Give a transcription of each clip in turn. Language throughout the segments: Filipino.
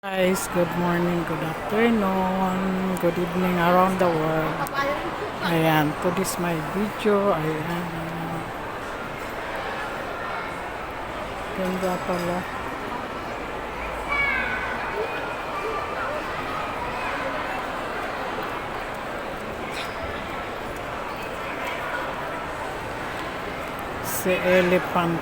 Guys, good morning, good afternoon, good evening around the world. Ayan, to this my video. Ayan, ganda pala. Si elephant.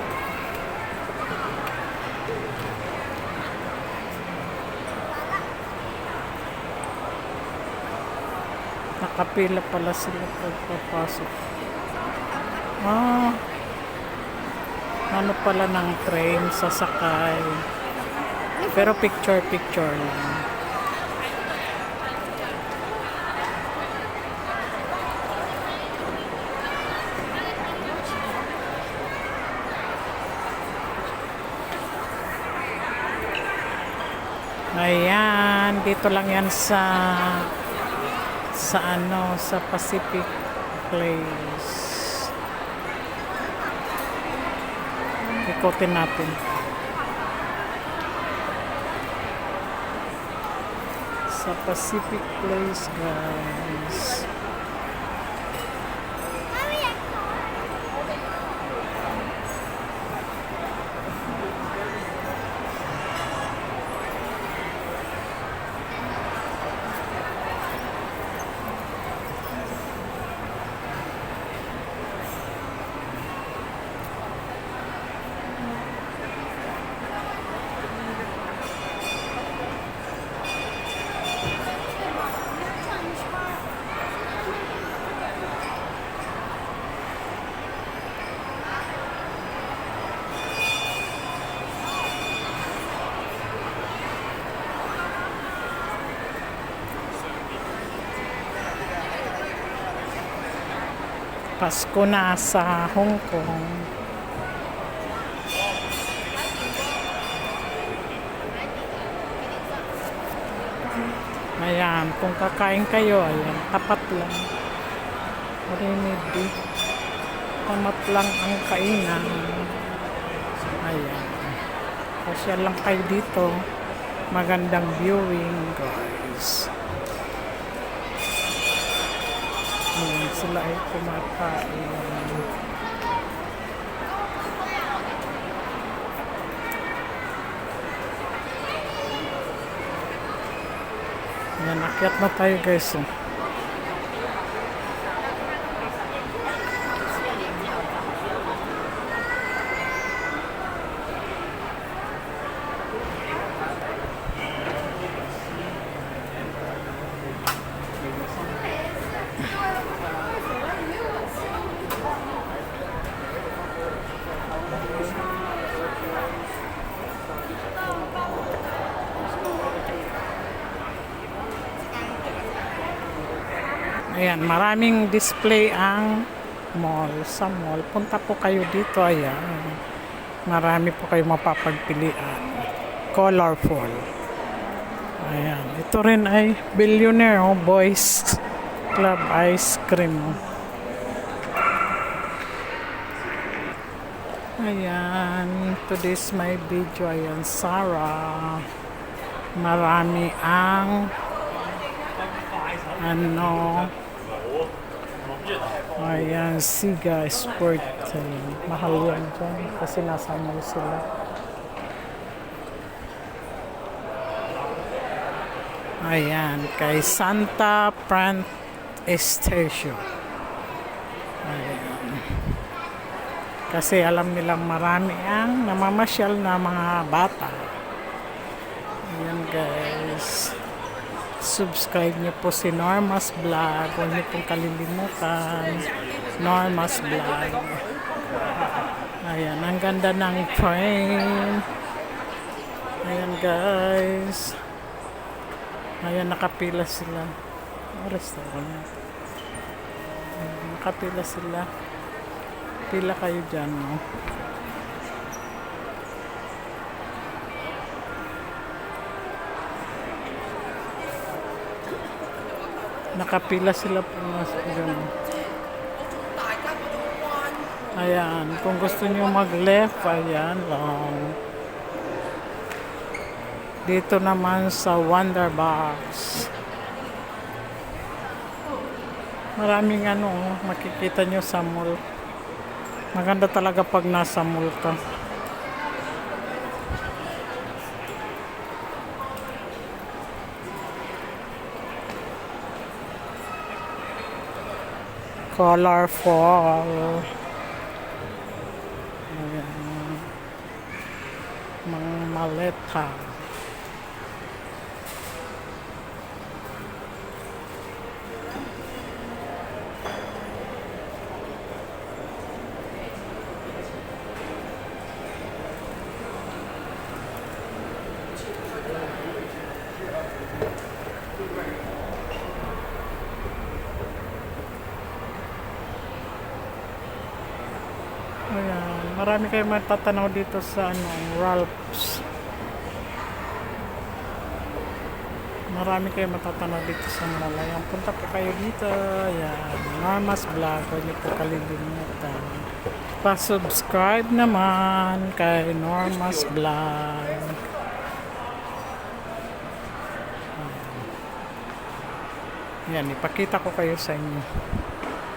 Nakapila pala sila pagpapasok. Ah, ano pala ng train, sasakay. Pero picture lang. Ayan, dito lang yan sa Pacific Place. Ikotin natin. Sa Pacific Place, guys. Pasko na sa Hong Kong. Ayan, kung kakain kayo, ayan, tapat lang. Remedy. Tamat lang ang kainan. Ayan. Kasi lang kayo dito. Magandang viewing, guys. Ayan, sila ay kumakain. Ayan, akyat na tayo, guys. Ayan, maraming display ang mall. Sa mall, punta po kayo dito. Ayan, marami po kayo mapapagpilian. Colorful. Ayan, ito rin ay Billionaire Boys Club Ice Cream. Ayan, today's my video. Ayan, Sarah. Marami ang ayan, Siga Sport. Mahal yan dyan kasi nasa mall sila. Ayan, kay Santa Prant Station. Ayan. Kasi alam nilang marami ang namamasyal na mga bata. Ayan, guys. Subscribe niyo po si Norma's Vlog. Huwag niyo pong kalilimutan. Norma's Vlog. Ayan, ang ganda ng frame. Ayan, guys. Ayan, nakapila sila. Restaurant. Ayan, nakapila sila. Pila kayo dyan, no? Nakapila sila po na dyan. Ayan, kung gusto nyo mag-left, ayan lang. Dito naman sa Wonder Box. Maraming ano, makikita nyo sa mall. Maganda talaga pag nasa mall ka. Colorful. Ayan. Mga maleta. Ayan, marami kayong matatanaw dito sa ano, Ralph's. Marami kayong matatanaw dito sa mall. Ayan, punta po kayo dito. Ayan, Norma's Vlog. Huwag niyo po kalilimutan. Pa-subscribe naman kay Norma's Vlog. Ayan, ipakita ko kayo sa inyo.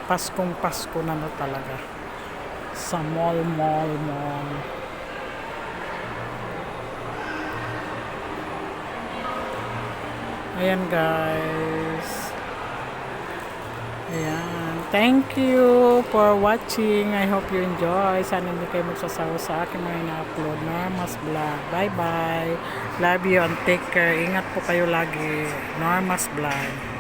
Paskong Pasko na talaga. Sa mall. Ayan guys. Ayan. Thank you for watching. I hope you enjoy. Sana hindi kayo magsasawa sa akin mga ina-upload. Norma's Vlog. Bye bye. Love you and take care. Ingat po kayo lagi. Norma's Vlog.